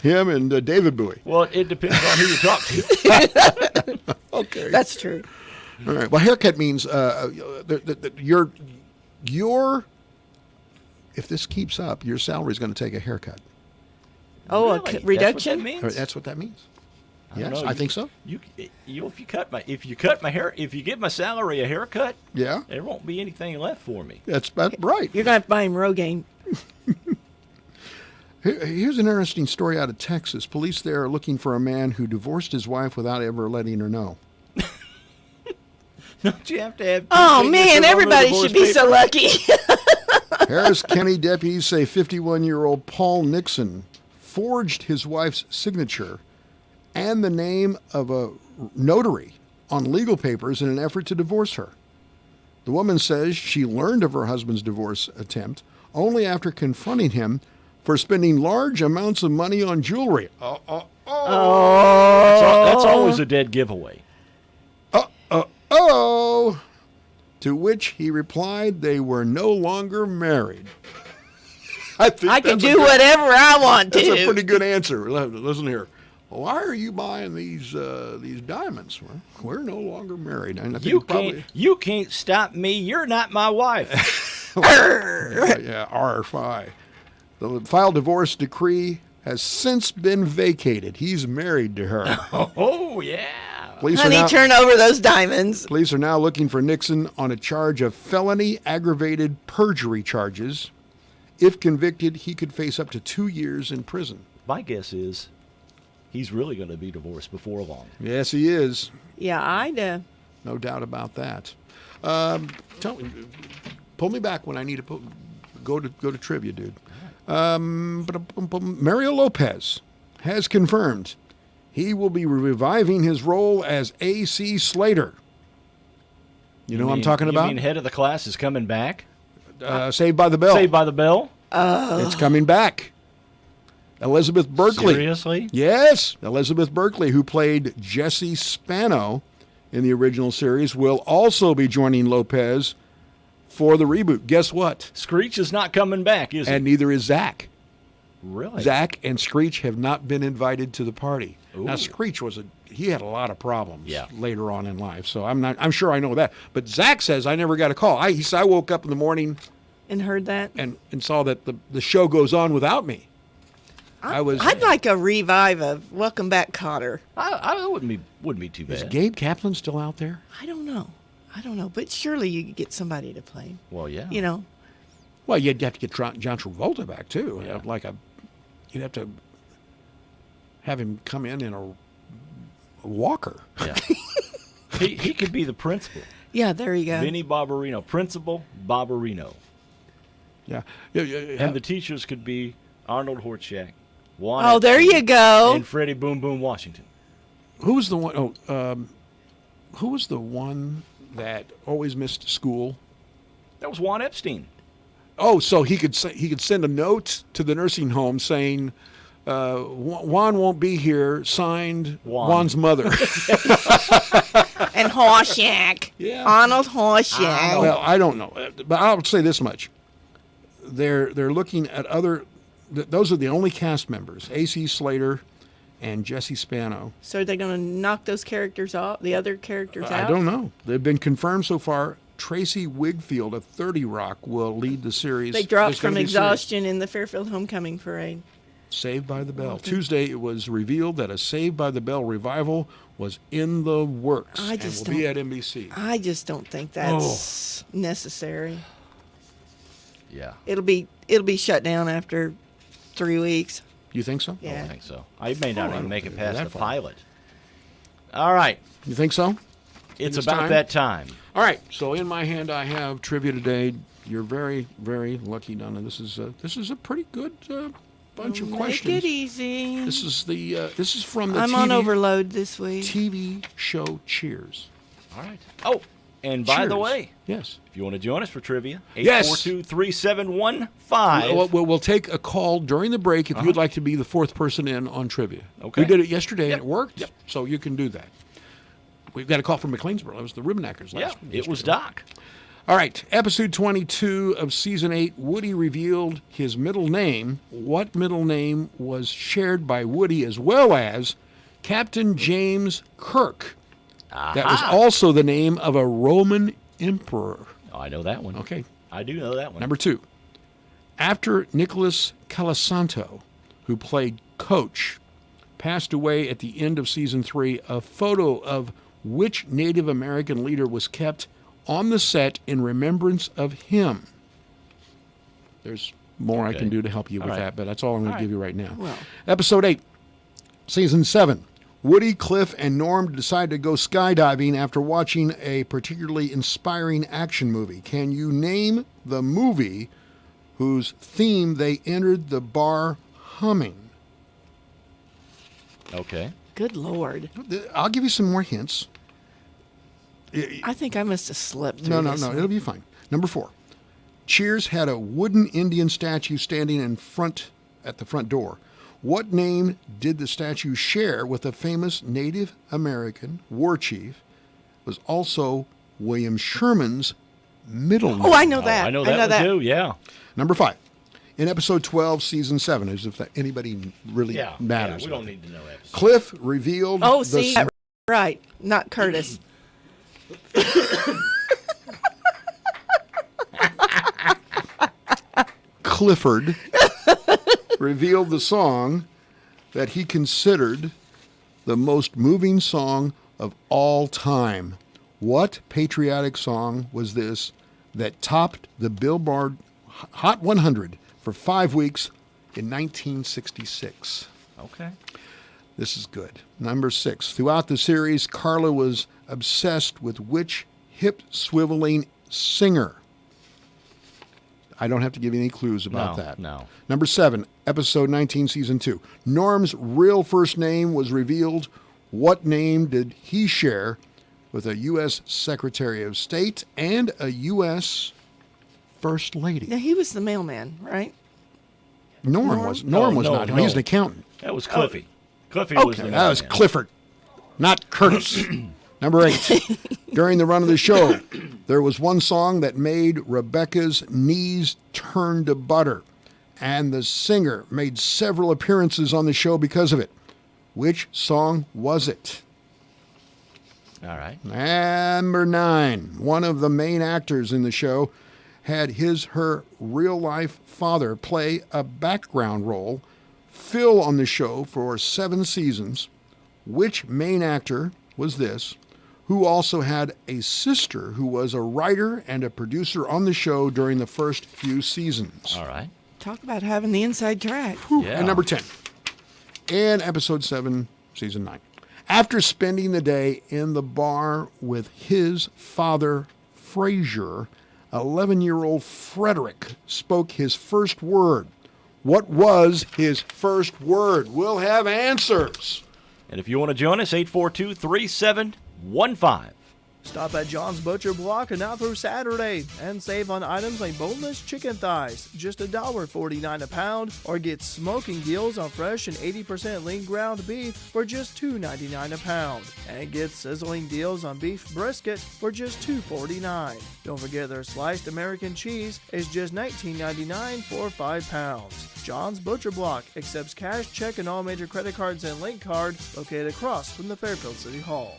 Him and David Bowie. Well, it depends on who you talk to. Okay. That's true. All right. Well, haircut means your if this keeps up, your salary is going to take a haircut. Oh, Really? a reduction? That's what that means? That's what that means. I don't Yes, know. I think so. You if you cut my hair, if you give my salary a haircut, Yeah. there won't be anything left for me. That's right. You're going to have to buy him Rogaine. Here's an interesting story out of Texas. Police there are looking for a man who divorced his wife without ever letting her know. Don't you have to have? Oh, man, everybody should be so lucky. Harris County deputies say 51-year-old Paul Nixon forged his wife's signature and the name of a notary on legal papers in an effort to divorce her. The woman says she learned of her husband's divorce attempt only after confronting him for spending large amounts of money on jewelry. That's always a dead giveaway. To which he replied they were no longer married. I can do whatever I want to. That's a pretty good answer. Listen here. Why are you buying these diamonds? Well, we're no longer married. And I think You can't stop me. You're not my wife. yeah, RFI. The filed divorce decree has since been vacated. He's married to her. Oh yeah. Honey, turn over those diamonds. Police are now looking for Nixon on a charge of felony aggravated perjury charges. If convicted, he could face up to 2 years in prison. My guess is he's really going to be divorced before long. Yes, he is. Yeah, I'd. No doubt about that. Pull me back when I need to go to trivia, dude. Mario Lopez has confirmed he will be reviving his role as A.C. Slater. You know what I'm talking about? You mean Head of the Class is coming back? Saved by the Bell. Saved by the Bell? It's coming back. Elizabeth Berkley. Seriously? Yes. Elizabeth Berkley, who played Jessie Spano in the original series, will also be joining Lopez for the reboot. Guess what? Screech is not coming back, is he? And neither is Zach. Really? Zach and Screech have not been invited to the party. Ooh. Now Screech he had a lot of problems later on in life, so I'm sure I know that. But Zach says I never got a call. He said I woke up in the morning and heard that and saw that the show goes on without me. I'd like a revive of Welcome Back, Kotter. I wouldn't be too bad. Is Gabe Kaplan still out there? I don't know, but surely you could get somebody to play him. Well, yeah. You know. Well, you'd have to get John Travolta back too. Yeah. You'd have to have him come in a walker. Yeah. he could be the principal. Yeah, there you go. Vinny Barbarino, Principal Barbarino. Yeah. And the teachers could be Arnold Horchak. Oh, there you go. And Freddie Boom Boom Washington. Who was the one? Who was the one that always missed school? That was Juan Epstein. Oh, so he could send a note to the nursing home saying, Juan won't be here, signed Juan's mother. And Horshak. Yeah. Arnold Horshak. Well, I don't know. But I'll say this much. They're looking at those are the only cast members, A.C. Slater and Jessie Spano. So are they going to knock those characters off, the other characters out? I don't know. They've been confirmed so far. Tracy Wigfield of 30 Rock will lead the series. They dropped There's gonna from be a series. exhaustion in the Fairfield Homecoming Parade. Saved by the Bell. Tuesday, it was revealed that a Saved by the Bell revival was in the works and will be at NBC. I just don't think that's necessary. Yeah. It'll be shut down after 3 weeks. You think so? Yeah. I think so. I may not even make it past that the far. pilot. All right. You think so? It's This about time? that time. All right. So in my hand, I have trivia today. You're very, very lucky, Donna. This is a pretty good bunch of questions. Make it easy. This is from the I'm on overload this week. TV show Cheers. All right. Oh, and by the Cheers. way, yes, if you want to join us for trivia, Yes. 842-3715. We'll take a call during the break if you'd like to be the fourth person in on trivia. Okay. We did it yesterday Yep. and it worked, Yep. so you can do that. We've got a call from McLeansboro. It was the Ribbenakers last week. It was Doc. All right, episode 22 of season 8, Woody revealed his middle name. What middle name was shared by Woody as well as Captain James Kirk? That was also the name of a Roman emperor. Oh, I know that one. Okay. I do know that one. Number 2. After Nicholas Calasanto, who played Coach, passed away at the end of season 3, a photo of which Native American leader was kept on the set in remembrance of him? There's more I can do to help you with that, but that's all I'm going to give you right now. Well. Episode 8, season 7. Woody, Cliff, and Norm decide to go skydiving after watching a particularly inspiring action movie. Can you name the movie whose theme they entered the bar humming? Okay. Good Lord. I'll give you some more hints. I think I must have slipped. No, through this one. it'll be fine. Number 4. Cheers had a wooden Indian statue standing at the front door. What name did the statue share with a famous Native American war chief? Was also William Sherman's middle name. Oh, I know that. I know that one too, yeah. Number 5. In episode 12, season 7, as if anybody really matters. we don't need to know that. Cliff revealed Oh, see, right. Not Curtis. Clifford revealed the song that he considered the most moving song of all time. What patriotic song was this that topped the Billboard Hot 100 for 5 weeks in 1966? Okay. This is good. Number 6. Throughout the series, Carla was obsessed with which hip-swiveling singer? I don't have to give you any clues about that. No. Number 7, episode 19, season 2. Norm's real first name was revealed. What name did he share with a U.S. Secretary of State and a U.S. First Lady? Now, he was the mailman, right? Norm was not. No. He's an accountant. That was Cliffy. Cliffy Okay, was the that was man. Clifford, not Curtis. Number 8. During the run of the show, there was one song that made Rebecca's knees turn to butter, and the singer made several appearances on the show because of it. Which song was it? All right. Number 9. One of the main actors in the show had her real-life father play a background role. Phil on the show for 7 seasons. Which main actor was this, who also had a sister who was a writer and a producer on the show during the first few seasons? All right. Talk about having the inside track. And number 10. In episode 7, season 9. After spending the day in the bar with his father, Frazier, 11-year-old Frederick spoke his first word. What was his first word? We'll have answers. And if you want to join us, 842-3715. Stop at John's Butcher Block and now through Saturday and save on items like boneless chicken thighs, just $1.49 a pound, or get smoking deals on fresh and 80% lean ground beef for just $2.99 a pound, and get sizzling deals on beef brisket for just $2.49. Don't forget their sliced American cheese is just $19.99 for 5 pounds. John's Butcher Block accepts cash, check, and all major credit cards and link card, located across from the Fairfield City Hall.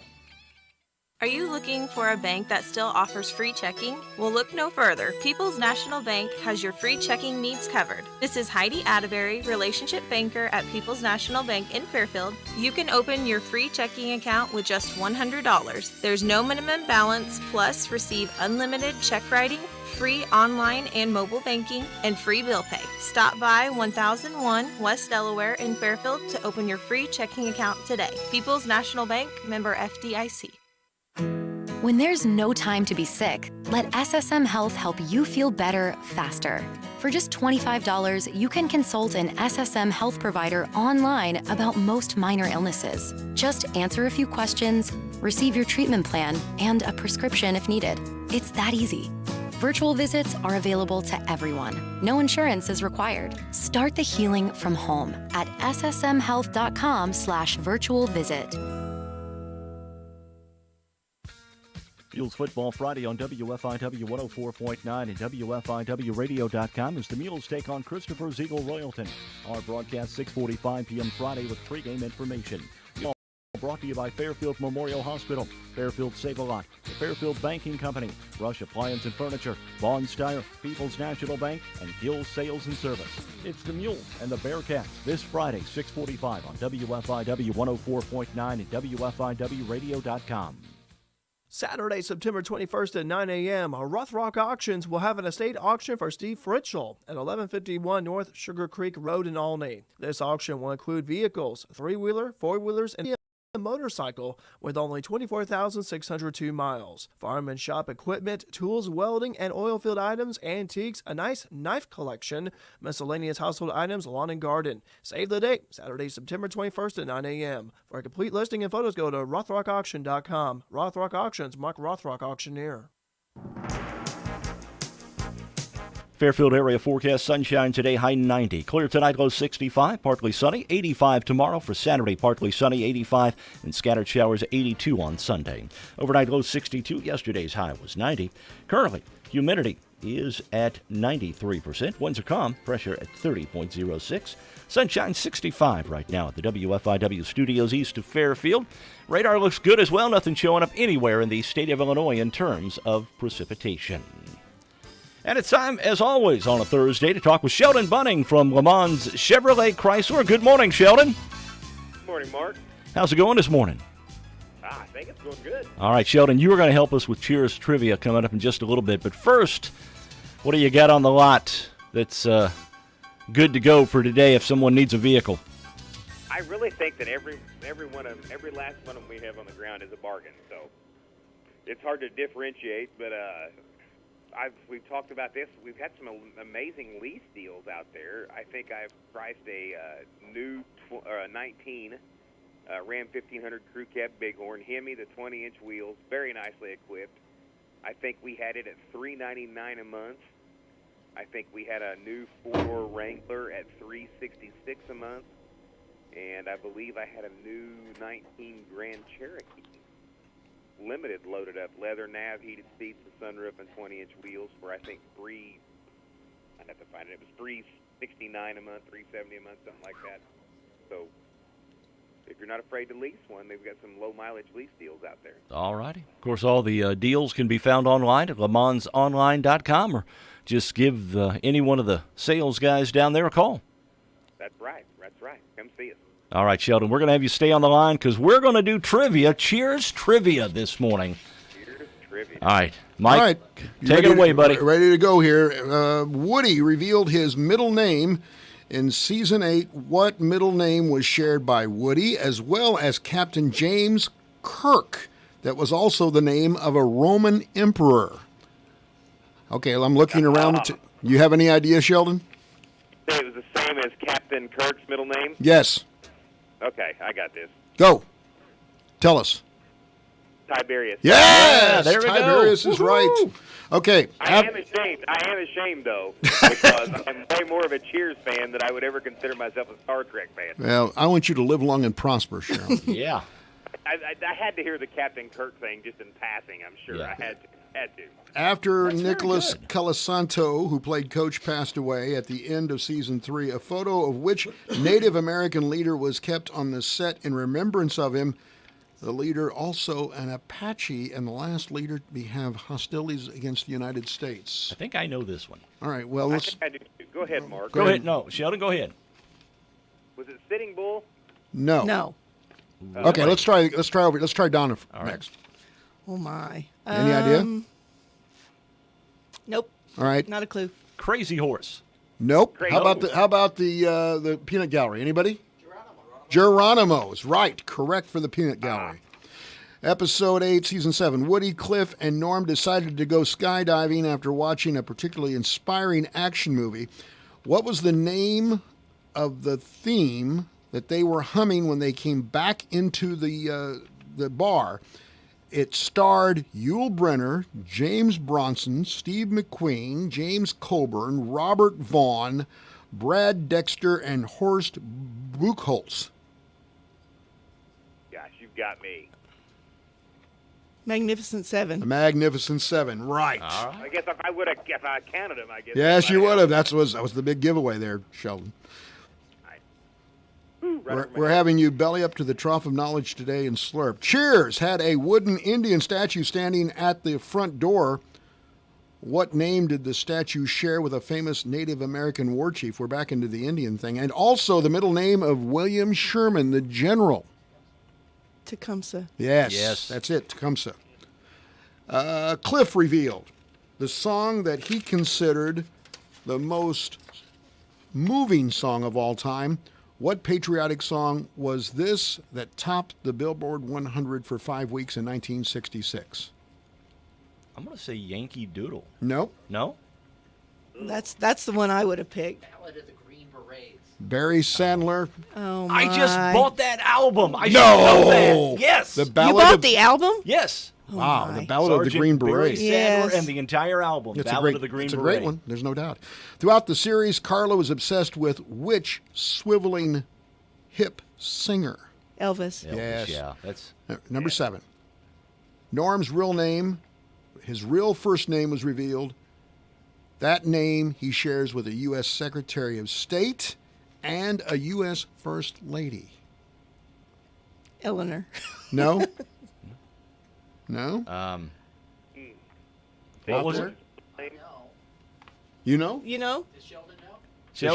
Are you looking for a bank that still offers free checking? Well, look no further. People's National Bank has your free checking needs covered. This is Heidi Atterbury, relationship banker at People's National Bank in Fairfield. You can open your free checking account with just $100. There's no minimum balance, plus receive unlimited check writing, free online and mobile banking, and free bill pay. Stop by 1001 West Delaware in Fairfield to open your free checking account today. People's National Bank, member FDIC. When there's no time to be sick, let SSM Health help you feel better faster. For just $25, you can consult an SSM Health provider online about most minor illnesses. Just answer a few questions, receive your treatment plan, and a prescription if needed. It's that easy. Virtual visits are available to everyone. No insurance is required. Start the healing from home at ssmhealth.com/virtual visit. Mules Football Friday on WFIW 104.9 and WFIWradio.com as the Mules take on Christopher's Eagle Royalton. Our broadcast 6:45 p.m. Friday with pregame information. Brought to you by Fairfield Memorial Hospital, Fairfield Save-A-Lot, the Fairfield Banking Company, Rush Appliance and Furniture, Vaughn Steyer, People's National Bank, and Gill Sales and Service. It's the Mules and the Bearcats this Friday, 6:45 on WFIW 104.9 and WFIWradio.com. Saturday, September 21st at 9 a.m., Rothrock Auctions will have an estate auction for Steve Fritschel at 1151 North Sugar Creek Road in Olney. This auction will include vehicles, three-wheeler, four-wheelers, and a motorcycle with only 24,602 miles. Farm and shop equipment, tools, welding, and oil field items, antiques, a nice knife collection, miscellaneous household items, lawn and garden. Save the date, Saturday, September 21st at 9 a.m. For a complete listing and photos, go to RothrockAuction.com. Rothrock Auctions, Mark Rothrock Auctioneer. Fairfield area forecast, sunshine today, high 90. Clear tonight, low 65, partly sunny. 85 tomorrow for Saturday, partly sunny, 85, and scattered showers, 82 on Sunday. Overnight low 62, yesterday's high was 90. Currently, humidity is at 93%. Winds are calm, pressure at 30.06. Sunshine 65 right now at the WFIW studios east of Fairfield. Radar looks good as well, nothing showing up anywhere in the state of Illinois in terms of precipitation. And it's time, as always, on a Thursday to talk with Sheldon Bunning from Le Mans Chevrolet Chrysler. Good morning, Sheldon. Good morning, Mark. How's it going this morning? I think it's going good. All right, Sheldon, you are going to help us with Cheers Trivia coming up in just a little bit. But first, what do you got on the lot that's good to go for today if someone needs a vehicle? I really think that every last one of them we have on the ground is a bargain. So it's hard to differentiate, but we've talked about this. We've had some amazing lease deals out there. I think I've priced a new 19 Ram 1500 Crew Cab Bighorn Hemi, the 20-inch wheels, very nicely equipped. I think we had it at $399 a month. I think we had a new 4-door Wrangler at $366 a month, and I believe I had a new 19 Grand Cherokee Limited loaded up, leather nav, heated seats, a sunroof, and 20-inch wheels for I think I'd have to find it. It was $369 a month, $370 a month, something like that. So if you're not afraid to lease one, they've got some low mileage lease deals out there. All righty. Of course, all the deals can be found online at lemansonline.com, or just give any one of the sales guys down there a call. That's right. That's right. Come see us. All right, Sheldon, we're going to have you stay on the line because we're going to do trivia. Cheers Trivia this morning. Cheers Trivia. All right, Mike, All right. take it away, buddy. Ready to go here. Woody revealed his middle name in Season 8. What middle name was shared by Woody as well as Captain James Kirk? That was also the name of a Roman emperor. Okay, well, I'm looking around. You have any idea, Sheldon? It was the same as Captain Kirk's middle name? Yes. Okay, I got this. Go. Tell us. Tiberius. Yes! there we go. Tiberius is right. Okay. I am ashamed, though, because I'm way more of a Cheers fan than I would ever consider myself a Star Trek fan. Well, I want you to live long and prosper, Cheryl. Yeah. I had to hear the Captain Kirk thing just in passing, I'm sure. Yeah. I had to. After That's Nicholas very good. Colasanto, who played Coach, passed away at the end of Season 3, a photo of which Native American leader was kept on the set in remembrance of him. The leader, also an Apache, and the last leader to have hostilities against the United States. I think I know this one. All right, well, I let's... think I do too. Go ahead, Mark. Go ahead. No, Sheldon, go ahead. Was it Sitting Bull? No. No. Okay, let's try Donna All right. next. Oh, my. Any idea? Nope. All right. Not a clue. Crazy Horse. Nope. Crazy. How about the peanut gallery? Anybody? Geronimo is right. Correct for the peanut gallery. Episode 8, Season 7. Woody, Cliff, and Norm decided to go skydiving after watching a particularly inspiring action movie. What was the name of the theme that they were humming when they came back into the bar? It starred Yul Brynner, James Bronson, Steve McQueen, James Coburn, Robert Vaughn, Brad Dexter, and Horst Buchholz. Gosh, you've got me. Magnificent The Seven. Magnificent Seven, right. I guess if I would have, if I counted them, I guess. Yes, you would have. That was the big giveaway there, Sheldon. We're having you belly up to the trough of knowledge today and slurp. Cheers had a wooden Indian statue standing at the front door. What name did the statue share with a famous Native American war chief? We're back into the Indian thing. And also the middle name of William Sherman, the general. Tecumseh. Yes, that's it, Tecumseh. Cliff revealed the song that he considered the most moving song of all time. What patriotic song was this that topped the Billboard 100 for 5 weeks in 1966? I'm going to say Yankee Doodle. No. No? That's the one I would have picked. Barry Sandler. Oh my! I just bought that album. I should No! know that. Yes. The You Ballad bought of the album? Yes. Wow, my. the Ballad of the Sergeant Green Barry Beret. Sandler Yes. and the entire album, It's Ballad of the Green it's a Beret. great one. There's no doubt. Throughout the series, Carla was obsessed with which swiveling hip singer? Elvis. Yes. Yeah, that's Number 7. Norm's real name, his real first name was revealed. That name he shares with a U.S. Secretary of State and a U.S. First Lady. Eleanor. No? No? what was it? You know? You know? Does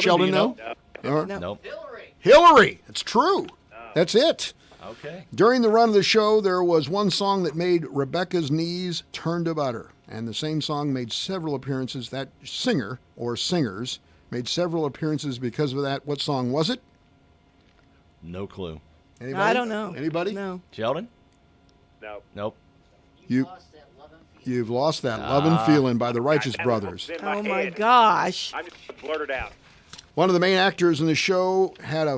Sheldon know? No. Nope. Hillary. It's true. That's it. Okay. During the run of the show, there was one song that made Rebecca's knees turn to butter. And the same song made several appearances. That singer, or singers, made several appearances because of that. What song was it? No clue. Anybody? I don't know. Anybody? No. Sheldon? No. Nope. You've lost that lovin' feeling by the Righteous Brothers. Oh my gosh. I'm just blurted out. One of the main actors in the show had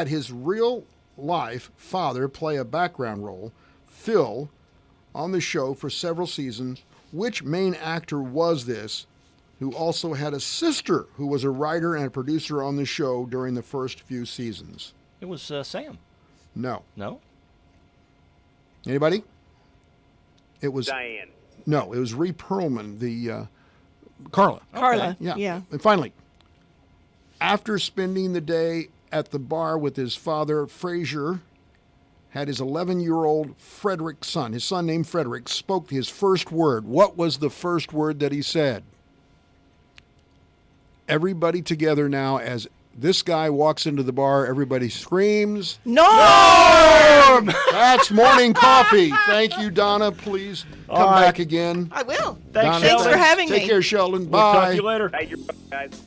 his real life father play a background role, Phil, on the show for several seasons. Which main actor was this, who also had a sister who was a writer and a producer on the show during the first few seasons? It was Sam. No. No? Anybody? It was Diane. No, it was Ree Perlman, the Carla. Carla. Yeah. And finally, after spending the day at the bar with his father, Frazier had his 11-year-old Frederick son. His son named Frederick spoke his first word. What was the first word that he said? Everybody together now as this guy walks into the bar, everybody screams, Norm! That's morning coffee. Thank you, Donna. Please come back again. I will. Donna, Thanks for having me. Take care, Sheldon. We'll Bye. talk to you later. Hey, you're guys.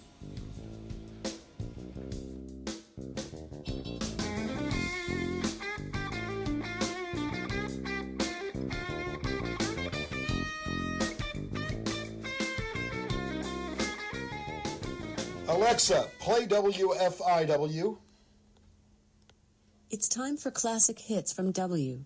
Alexa, play WFIW. It's time for classic hits from WFIW.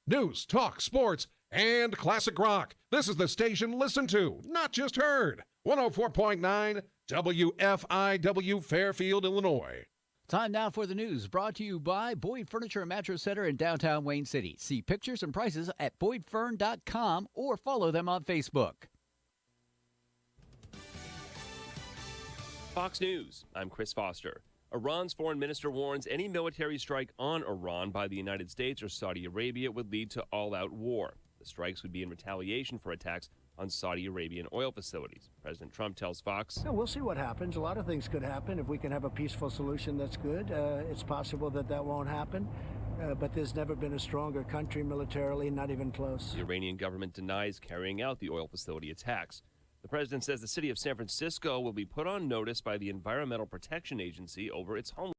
News, talk, sports, and classic rock. This is the station listened to, not just heard. 104.9 WFIW, Fairfield, Illinois. Time now for the news, brought to you by Boyd Furniture and Mattress Center in downtown Wayne City. See pictures and prices at boydfern.com or follow them on Facebook. Fox News, I'm Chris Foster. Iran's foreign minister warns any military strike on Iran by the United States or Saudi Arabia would lead to all-out war. The strikes would be in retaliation for attacks on Saudi Arabian oil facilities. President Trump tells Fox, We'll see what happens. A lot of things could happen. If we can have a peaceful solution, that's good. It's possible that won't happen. But there's never been a stronger country militarily, not even close. The Iranian government denies carrying out the oil facility attacks. The president says the city of San Francisco will be put on notice by the Environmental Protection Agency over its homeless